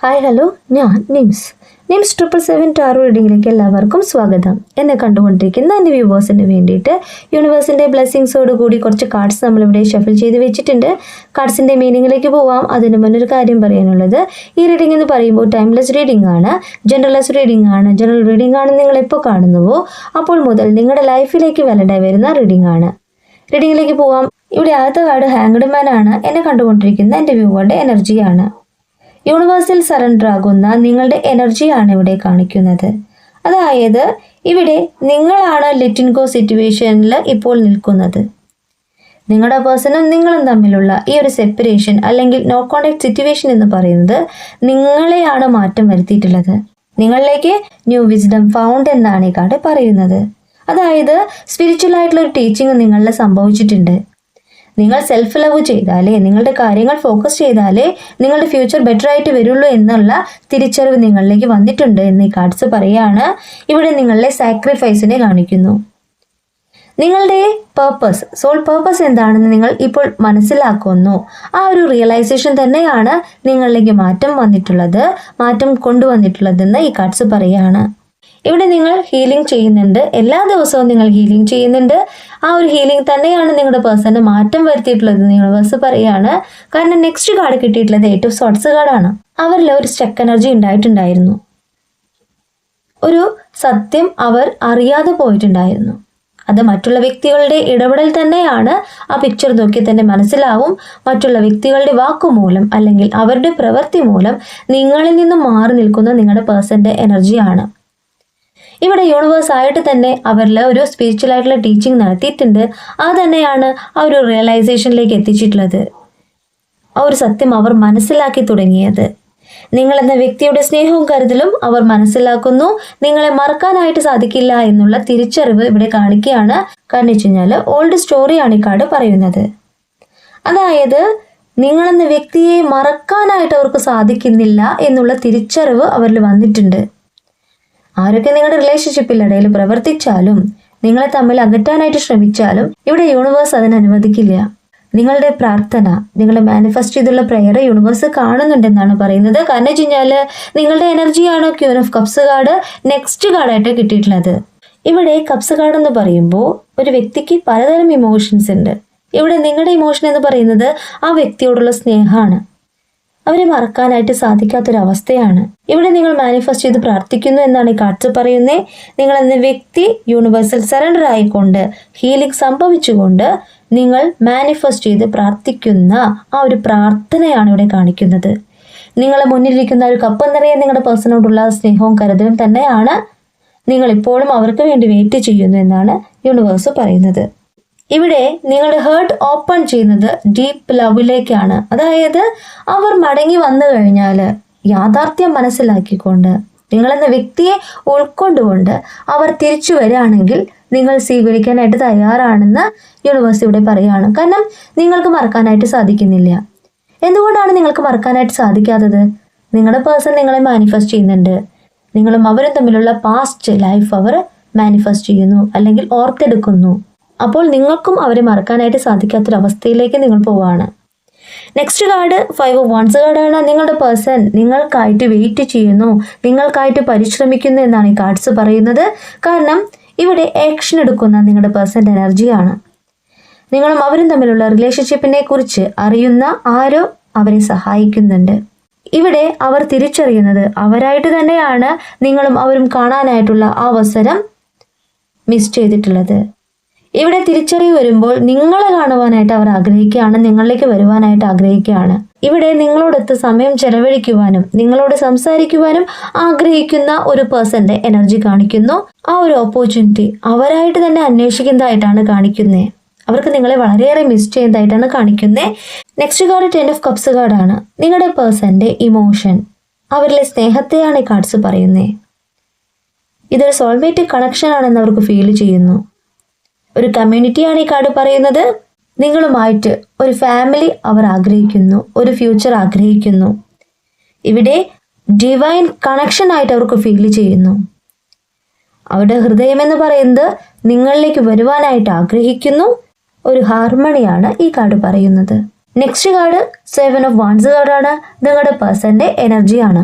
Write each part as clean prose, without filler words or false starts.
Hi hello, ഞാൻ nymphs 777 taro റീഡിങ്ങിലേക്ക് എല്ലാവർക്കും സ്വാഗതം. എന്നെ കണ്ടുകൊണ്ടിരിക്കുന്ന എൻ്റെ വ്യൂവേഴ്സിന് വേണ്ടിയിട്ട് യൂണിവേഴ്സിൻ്റെ ബ്ലെസ്സിങ്സോട് കൂടി കുറച്ച് കാർഡ്സ് നമ്മളിവിടെ ഷഫിൾ ചെയ്ത് വെച്ചിട്ടുണ്ട്. കാർഡ്സിൻ്റെ മീനിങ്ങിലേക്ക് പോവാം. അതിന് മുന്നൊരു കാര്യം പറയാനുള്ളത്, ഈ റീഡിംഗ് എന്ന് പറയുമ്പോൾ ടൈംലെസ് റീഡിംഗ് ആണ്, ജനറൽ റീഡിംഗ് ആണ്. നിങ്ങൾ എപ്പോൾ കാണുന്നുവോ അപ്പോൾ മുതൽ നിങ്ങളുടെ ലൈഫിലേക്ക് വാലിഡായി വരുന്ന റീഡിംഗ് ആണ്. റീഡിങ്ങിലേക്ക് പോവാം. ഇവിടെ ആദ്യത്തെ കാർഡ് ഹാങ്ഡ് മാൻ ആണ്. എന്നെ കണ്ടുകൊണ്ടിരിക്കുന്ന എൻ്റെ വ്യൂവറുടെ എനർജിയാണ്. യൂണിവേഴ്സിൽ സറണ്ടർ ആകുന്ന നിങ്ങളുടെ എനർജിയാണ് ഇവിടെ കാണിക്കുന്നത്. അതായത് ഇവിടെ നിങ്ങളാണ് ലെറ്റ് ഗോ സിറ്റുവേഷനിൽ ഇപ്പോൾ നിൽക്കുന്നത്. നിങ്ങളുടെ പേഴ്സണും നിങ്ങളും തമ്മിലുള്ള ഈ ഒരു സെപ്പറേഷൻ അല്ലെങ്കിൽ നോ കോണ്ടാക്ട് സിറ്റുവേഷൻ എന്ന് പറയുന്നത് നിങ്ങളെയാണ് മാറ്റം വരുത്തിയിട്ടുള്ളത്. നിങ്ങളിലേക്ക് ന്യൂ വിസ്ഡം ഫൗണ്ട് എന്നാണ് ഈ കാർഡ് പറയുന്നത്. അതായത് സ്പിരിച്വൽ ആയിട്ടുള്ള ഒരു ടീച്ചിങ് നിങ്ങളിൽ സംഭവിച്ചിട്ടുണ്ട്. നിങ്ങൾ സെൽഫ് ലവ് ചെയ്താലേ, നിങ്ങളുടെ കാര്യങ്ങൾ ഫോക്കസ് ചെയ്താലേ നിങ്ങളുടെ ഫ്യൂച്ചർ ബെറ്റർ ആയിട്ട് വരുള്ളൂ എന്നുള്ള തിരിച്ചറിവ് നിങ്ങളിലേക്ക് വന്നിട്ടുണ്ട് എന്ന് ഈ കാർഡ്സ് പറയാണ്. ഇവിടെ നിങ്ങളുടെ സാക്രിഫൈസിനെ കാണിക്കുന്നു. നിങ്ങളുടെ സോൾ പേർപ്പസ് എന്താണെന്ന് നിങ്ങൾ ഇപ്പോൾ മനസ്സിലാക്കുന്നു. ആ ഒരു റിയലൈസേഷൻ തന്നെയാണ് നിങ്ങളിലേക്ക് മാറ്റം കൊണ്ടുവന്നിട്ടുള്ളതെന്ന് ഈ കാർഡ്സ് പറയാണ്. ഇവിടെ നിങ്ങൾ ഹീലിംഗ് ചെയ്യുന്നുണ്ട്. എല്ലാ ദിവസവും നിങ്ങൾ ഹീലിംഗ് ചെയ്യുന്നുണ്ട്. ആ ഒരു ഹീലിംഗ് തന്നെയാണ് നിങ്ങളുടെ പേഴ്സണ് മാറ്റം വരുത്തിയിട്ടുള്ളത് യൂണിവേഴ്സ് പറയാണ്. കാരണം നെക്സ്റ്റ് കാർഡ് കിട്ടിയിട്ടുള്ളത് 8 ഓഫ് സോർട്സ് കാർഡാണ്. അവരിൽ ഒരു സ്റ്റക്ക് എനർജി ഉണ്ടായിട്ടുണ്ടായിരുന്നു. ഒരു സത്യം അവർ അറിയാതെ പോയിട്ടുണ്ടായിരുന്നു. അത് മറ്റുള്ള വ്യക്തികളുടെ ഇടപെടൽ തന്നെയാണ്. ആ പിക്ചർ നോക്കി തന്നെ മനസ്സിലാവും. മറ്റുള്ള വ്യക്തികളുടെ വാക്കുമൂലം അല്ലെങ്കിൽ അവരുടെ പ്രവൃത്തി മൂലം നിങ്ങളിൽ നിന്നും മാറി നിൽക്കുന്ന നിങ്ങളുടെ പേഴ്സന്റെ എനർജിയാണ്. ഇവിടെ യൂണിവേഴ്സ് ആയിട്ട് തന്നെ അവരിൽ ഒരു സ്പിരിച്വൽ ആയിട്ടുള്ള ടീച്ചിങ് നടത്തിയിട്ടുണ്ട്. അത് തന്നെയാണ് ആ ഒരു റിയലൈസേഷനിലേക്ക് എത്തിച്ചിട്ടുള്ളത്. ആ ഒരു സത്യം അവർ മനസ്സിലാക്കി തുടങ്ങിയത്. നിങ്ങളെന്ന വ്യക്തിയുടെ സ്നേഹവും കരുതലും അവർ മനസ്സിലാക്കുന്നു. നിങ്ങളെ മറക്കാനായിട്ട് സാധിക്കില്ല എന്നുള്ള തിരിച്ചറിവ് ഇവിടെ കാണിക്കുകയാണ്. കാരണം വെച്ച് കഴിഞ്ഞാൽ ഓൾഡ് സ്റ്റോറിയാണ് ഈ കാർഡ് പറയുന്നത്. അതായത് നിങ്ങളെന്ന വ്യക്തിയെ മറക്കാനായിട്ട് അവർക്ക് സാധിക്കുന്നില്ല എന്നുള്ള തിരിച്ചറിവ് അവരിൽ വന്നിട്ടുണ്ട്. ആരൊക്കെ നിങ്ങളുടെ റിലേഷൻഷിപ്പിൽ ഇടയിൽ പ്രവർത്തിച്ചാലും, നിങ്ങളെ തമ്മിൽ അകറ്റാനായിട്ട് ശ്രമിച്ചാലും ഇവിടെ യൂണിവേഴ്സ് അതിനനുവദിക്കില്ല. നിങ്ങളുടെ പ്രാർത്ഥന, നിങ്ങളുടെ മാനിഫെസ്റ്റ് ചെയ്തുള്ള പ്രെയർ യൂണിവേഴ്സ് കാണുന്നുണ്ടെന്നാണ് പറയുന്നത്. കാരണം വെച്ച് കഴിഞ്ഞാൽ നിങ്ങളുടെ എനർജിയാണോ queen of cups card next കാർഡായിട്ട് കിട്ടിയിട്ടുള്ളത്. ഇവിടെ കപ്സ് കാർഡ് എന്ന് പറയുമ്പോൾ ഒരു വ്യക്തിക്ക് പലതരം ഇമോഷൻസ് ഉണ്ട്. ഇവിടെ നിങ്ങളുടെ ഇമോഷൻ എന്ന് പറയുന്നത് ആ വ്യക്തിയോടുള്ള സ്നേഹമാണ്. അവരെ മറക്കാനായിട്ട് സാധിക്കാത്തൊരവസ്ഥയാണ്. ഇവിടെ നിങ്ങൾ മാനിഫെസ്റ്റ് ചെയ്ത് പ്രാർത്ഥിക്കുന്നു എന്നാണ് ഈ കാർഡ്സ് പറയുന്നത്. നിങ്ങൾ എന്ന വ്യക്തി യൂണിവേഴ്സൽ സറണ്ടർ ആയിക്കൊണ്ട് ഹീലിംഗ് സംഭവിച്ചുകൊണ്ട് നിങ്ങൾ മാനിഫെസ്റ്റ് ചെയ്ത് പ്രാർത്ഥിക്കുന്ന ആ ഒരു പ്രാർത്ഥനയാണ് ഇവിടെ കാണിക്കുന്നത്. നിങ്ങളെ മുന്നിലിരിക്കുന്ന ഒരു കപ്പ് നിറയെ നിങ്ങളുടെ പേഴ്സണോടുള്ള സ്നേഹവും കരുതലും തന്നെയാണ്. നിങ്ങൾ ഇപ്പോഴും അവർക്ക് വേണ്ടി വെയിറ്റ് ചെയ്യുന്നു എന്നാണ് യൂണിവേഴ്സ് പറയുന്നത്. ഇവിടെ നിങ്ങളുടെ ഹേർട്ട് ഓപ്പൺ ചെയ്യുന്നത് ഡീപ്പ് ലവിലേക്കാണ്. അതായത് അവർ മടങ്ങി വന്നു കഴിഞ്ഞാൽ യാഥാർത്ഥ്യം മനസ്സിലാക്കിക്കൊണ്ട് നിങ്ങളെന്ന വ്യക്തിയെ ഉൾക്കൊണ്ടുകൊണ്ട് അവർ തിരിച്ചു വരികയാണെങ്കിൽ നിങ്ങൾ സ്വീകരിക്കാനായിട്ട് തയ്യാറാണെന്ന് യൂണിവേഴ്സ് ഇവിടെ പറയുകയാണ്. കാരണം നിങ്ങൾക്ക് മറക്കാനായിട്ട് സാധിക്കുന്നില്ല. എന്തുകൊണ്ടാണ് നിങ്ങൾക്ക് മറക്കാനായിട്ട് സാധിക്കാത്തത്? നിങ്ങളുടെ പേഴ്സൺ നിങ്ങളെ മാനിഫെസ്റ്റ് ചെയ്യുന്നുണ്ട്. നിങ്ങളും അവരും തമ്മിലുള്ള പാസ്റ്റ് ലൈഫ് അവർ മാനിഫെസ്റ്റ് ചെയ്യുന്നു അല്ലെങ്കിൽ ഓർത്തെടുക്കുന്നു. അപ്പോൾ നിങ്ങൾക്കും അവരെ മറക്കാനായിട്ട് സാധിക്കാത്തൊരവസ്ഥയിലേക്ക് നിങ്ങൾ പോവുകയാണ്. നെക്സ്റ്റ് കാർഡ് 5 ഓഫ് വൺസ് കാർഡാണ്. നിങ്ങളുടെ പേഴ്സൺ നിങ്ങൾക്കായിട്ട് വെയിറ്റ് ചെയ്യുന്നു, നിങ്ങൾക്കായിട്ട് പരിശ്രമിക്കുന്നു എന്നാണ് ഈ കാർഡ്സ് പറയുന്നത്. കാരണം ഇവിടെ ആക്ഷൻ എടുക്കുന്ന നിങ്ങളുടെ പേഴ്സൻ്റെ എനർജിയാണ്. നിങ്ങളും അവരും തമ്മിലുള്ള റിലേഷൻഷിപ്പിനെ കുറിച്ച് അറിയുന്ന ആരോ അവരെ സഹായിക്കുന്നുണ്ട്. ഇവിടെ അവർ തിരിച്ചറിയുന്നത് അവരായിട്ട് തന്നെയാണ് നിങ്ങളും അവരും കാണാനായിട്ടുള്ള ആ അവസരം മിസ് ചെയ്തിട്ടുള്ളത്. ഇവിടെ തിരിച്ചറിവ് വരുമ്പോൾ നിങ്ങളെ കാണുവാനായിട്ട് അവർ ആഗ്രഹിക്കുകയാണ്, നിങ്ങളിലേക്ക് വരുവാനായിട്ട് ആഗ്രഹിക്കുകയാണ്. ഇവിടെ നിങ്ങളോടൊത്ത് സമയം ചെലവഴിക്കുവാനും നിങ്ങളോട് സംസാരിക്കുവാനും ആഗ്രഹിക്കുന്ന ഒരു പേഴ്സന്റെ എനർജി കാണിക്കുന്നു. ആ ഒരു ഓപ്പർച്യൂണിറ്റി അവരായിട്ട് തന്നെ അന്വേഷിക്കുന്നതായിട്ടാണ് കാണിക്കുന്നത്. അവർക്ക് നിങ്ങളെ വളരെയേറെ മിസ് ചെയ്യുന്നതായിട്ടാണ് കാണിക്കുന്നത്. നെക്സ്റ്റ് കാർഡ് 10 ഓഫ് കപ്സ് കാർഡാണ്. നിങ്ങളുടെ പേഴ്സന്റെ ഇമോഷൻ, അവരിലെ സ്നേഹത്തെയാണ് ഈ കാർഡ്സ് പറയുന്നത്. ഇതൊരു സോൾമേറ്റ് കണക്ഷൻ ആണെന്ന് അവർക്ക് ഫീൽ ചെയ്യുന്നു. ഒരു കമ്മ്യൂണിറ്റിയാണ് ഈ കാർഡ് പറയുന്നത്. നിങ്ങളുമായിട്ട് ഒരു ഫാമിലി അവർ ആഗ്രഹിക്കുന്നു, ഒരു ഫ്യൂച്ചർ ആഗ്രഹിക്കുന്നു. ഇവിടെ ഡിവൈൻ കണക്ഷൻ ആയിട്ട് അവർക്ക് ഫീൽ ചെയ്യുന്നു. അവരുടെ ഹൃദയം എന്ന് പറയുന്നത് നിങ്ങളിലേക്ക് വരുവാനായിട്ട് ആഗ്രഹിക്കുന്നു. ഒരു ഹാർമണിയാണ് ഈ കാർഡ് പറയുന്നത്. നെക്സ്റ്റ് കാർഡ് 7 ഓഫ് വാൻസ് കാർഡാണ്. നിങ്ങളുടെ പേഴ്സന്റെ എനർജിയാണ്.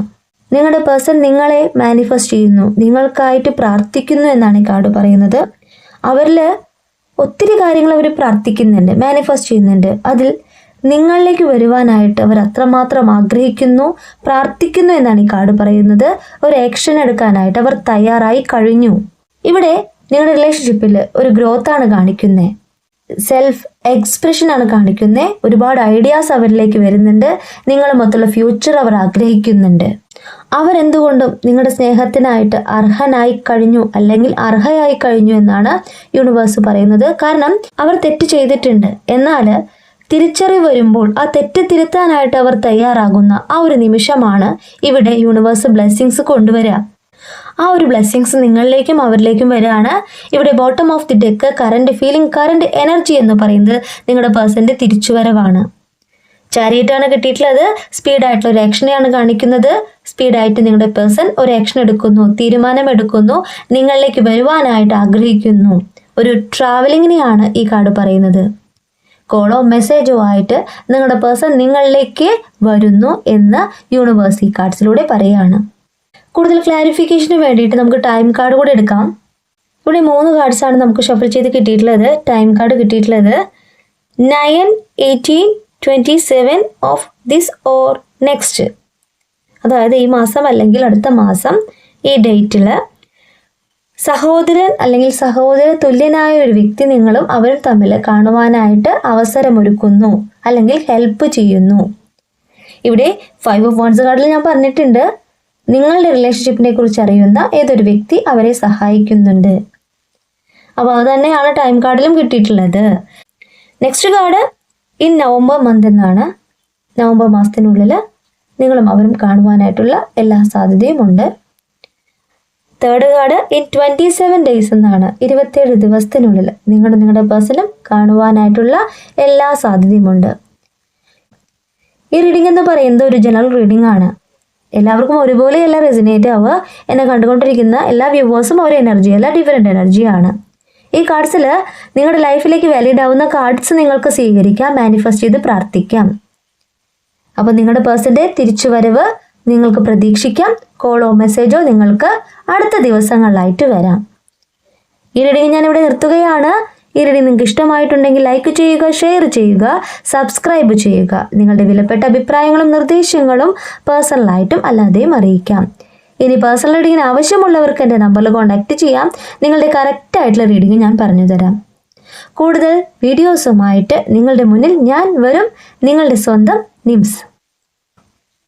നിങ്ങളുടെ പേഴ്സൺ നിങ്ങളെ മാനിഫെസ്റ്റ് ചെയ്യുന്നു, നിങ്ങൾക്കായിട്ട് പ്രാർത്ഥിക്കുന്നു എന്നാണ് ഈ കാർഡ് പറയുന്നത്. അവരിൽ ഒത്തിരി കാര്യങ്ങൾ അവർ പ്രാർത്ഥിക്കുന്നുണ്ട്, മാനിഫെസ്റ്റ് ചെയ്യുന്നുണ്ട്. അതിൽ നിങ്ങളിലേക്ക് വരുവാനായിട്ട് അവർ അത്രമാത്രം ആഗ്രഹിക്കുന്നു, പ്രാർത്ഥിക്കുന്നു എന്നാണ് ഈ കാർഡ് പറയുന്നത്. ഒരു ആക്ഷൻ എടുക്കാനായിട്ട് അവർ തയ്യാറായി കഴിഞ്ഞു. ഇവിടെ നിങ്ങളുടെ റിലേഷൻഷിപ്പിൽ ഒരു ഗ്രോത്താണ് കാണിക്കുന്നത്, സെൽഫ് എക്സ്പ്രഷൻ ആണ് കാണിക്കുന്നത്. ഒരുപാട് ഐഡിയാസ് അവരിലേക്ക് വരുന്നുണ്ട്. നിങ്ങളുമൊത്തുള്ള ഫ്യൂച്ചർ അവർ ആഗ്രഹിക്കുന്നുണ്ട്. അവരെന്തുകൊണ്ടും നിങ്ങളുടെ സ്നേഹത്തിനായിട്ട് അർഹനായി കഴിഞ്ഞു അല്ലെങ്കിൽ അർഹയായി കഴിഞ്ഞു എന്നാണ് യൂണിവേഴ്സ് പറയുന്നത്. കാരണം അവർ തെറ്റ് ചെയ്തിട്ടുണ്ട്, എന്നാൽ തിരിച്ചറിവ് വരുമ്പോൾ ആ തെറ്റ് തിരുത്താനായിട്ട് അവർ തയ്യാറാകുന്ന ആ ഒരു നിമിഷമാണ് ഇവിടെ യൂണിവേഴ്സ് ബ്ലെസ്സിങ്സ് കൊണ്ടുവരിക. ആ ഒരു ബ്ലെസ്സിങ്സ് നിങ്ങളിലേക്കും അവരിലേക്കും വരികയാണ്. ഇവിടെ bottom of the deck current feeling, current energy എന്ന് പറയുന്നത് നിങ്ങളുടെ പേഴ്സന്റെ തിരിച്ചുവരവാണ്. ചാരിയറ്റാണ് കിട്ടിയിട്ടുള്ളത്. സ്പീഡായിട്ടുള്ള ഒരു ആക്ഷനെയാണ് കാണിക്കുന്നത്. സ്പീഡായിട്ട് നിങ്ങളുടെ പേഴ്സൺ ഒരു ആക്ഷൻ എടുക്കുന്നു, തീരുമാനം എടുക്കുന്നു, നിങ്ങളിലേക്ക് വരുവാനായിട്ട് ആഗ്രഹിക്കുന്നു. ഒരു ട്രാവലിങ്ങിനെയാണ് ഈ കാർഡ് പറയുന്നത്. കോളോ മെസ്സേജോ ആയിട്ട് നിങ്ങളുടെ പേഴ്സൺ നിങ്ങളിലേക്ക് വരുന്നു എന്ന് യൂണിവേഴ്സ് ഈ കാർഡ്സിലൂടെ പറയുകയാണ്. കൂടുതൽ ക്ലാരിഫിക്കേഷന് വേണ്ടിയിട്ട് നമുക്ക് ടൈം കാർഡ് കൂടെ എടുക്കാം. ഇവിടെ 3 കാർഡ്സാണ് നമുക്ക് ഷഫിൾ ചെയ്ത് കിട്ടിയിട്ടുള്ളത്. ടൈം കാർഡ് കിട്ടിയിട്ടുള്ളത് 9, 18, 27 ഓഫ് ദിസ് ഓർ നെക്സ്റ്റ്, അതായത് ഈ മാസം അല്ലെങ്കിൽ അടുത്ത മാസം ഈ ഡേറ്റിൽ സഹോദരൻ അല്ലെങ്കിൽ സഹോദര തുല്യനായ ഒരു വ്യക്തി നിങ്ങളും അവരും തമ്മിൽ കാണുവാനായിട്ട് അവസരമൊരുക്കുന്നു അല്ലെങ്കിൽ ഹെൽപ്പ് ചെയ്യുന്നു. ഇവിടെ 5 ഓഫ് വാൻസ് കാർഡിൽ ഞാൻ പറഞ്ഞിട്ടുണ്ട്, നിങ്ങളുടെ റിലേഷൻഷിപ്പിനെ കുറിച്ച് അറിയുന്ന ഏതൊരു വ്യക്തി അവരെ സഹായിക്കുന്നുണ്ട്. അപ്പോൾ അത് തന്നെയാണ് ടൈം കാർഡിലും കിട്ടിയിട്ടുള്ളത്. Next card in November month എന്നാണ്. നവംബർ മാസത്തിനുള്ളിൽ നിങ്ങളും അവരും കാണുവാനായിട്ടുള്ള എല്ലാ സാധ്യതയും ഉണ്ട്. തേർഡ് കാർഡ് ഇൻ 27 ഡേയ്സ് എന്നാണ്. 27 ദിവസത്തിനുള്ളിൽ നിങ്ങളുടെ പേഴ്സണും കാണുവാനായിട്ടുള്ള എല്ലാ സാധ്യതയുമുണ്ട്. ഈ റീഡിംഗ് എന്ന് പറയുന്നത് ഒരു ജനറൽ റീഡിംഗ് ആണ്. എല്ലാവർക്കും ഒരുപോലെയല്ല റെസിനേറ്റ് ആവുക. എന്നെ കണ്ടുകൊണ്ടിരിക്കുന്ന എല്ലാ വ്യൂവേഴ്സും ഒരു എനർജി അല്ല, ഡിഫറെൻ്റ് എനർജിയാണ്. ഈ കാർഡ്സിൽ നിങ്ങളുടെ ലൈഫിലേക്ക് വാലിഡ് ആവുന്ന കാർഡ്സ് നിങ്ങൾക്ക് സ്വീകരിക്കാം, മാനിഫെസ്റ്റ് ചെയ്ത് പ്രാർത്ഥിക്കാം. അപ്പോൾ നിങ്ങളുടെ പേഴ്സൻ്റെ തിരിച്ചുവരവ് നിങ്ങൾക്ക് പ്രതീക്ഷിക്കാം. കോളോ മെസ്സേജോ നിങ്ങൾക്ക് അടുത്ത ദിവസങ്ങളിലായിട്ട് വരാം. ഈ റീഡിംഗ് ഞാനിവിടെ നിർത്തുകയാണ്. ഈ റീഡിംഗ് നിങ്ങൾക്ക് ഇഷ്ടമായിട്ടുണ്ടെങ്കിൽ ലൈക്ക് ചെയ്യുക, ഷെയർ ചെയ്യുക, സബ്സ്ക്രൈബ് ചെയ്യുക. നിങ്ങളുടെ വിലപ്പെട്ട അഭിപ്രായങ്ങളും നിർദ്ദേശങ്ങളും പേഴ്സണലായിട്ടും അല്ലാതെയും അറിയിക്കാം. ഇനി പേഴ്സണൽ റീഡിങ്ങിന് ആവശ്യമുള്ളവർക്ക് എൻ്റെ നമ്പറിൽ കോൺടാക്റ്റ് ചെയ്യാം. നിങ്ങളുടെ കറക്റ്റായിട്ടുള്ള റീഡിംഗ് ഞാൻ പറഞ്ഞു തരാം. കൂടുതൽ വീഡിയോസുമായിട്ട് നിങ്ങളുടെ മുന്നിൽ ഞാൻ വരും. നിങ്ങളുടെ സ്വന്തം നിംസ്.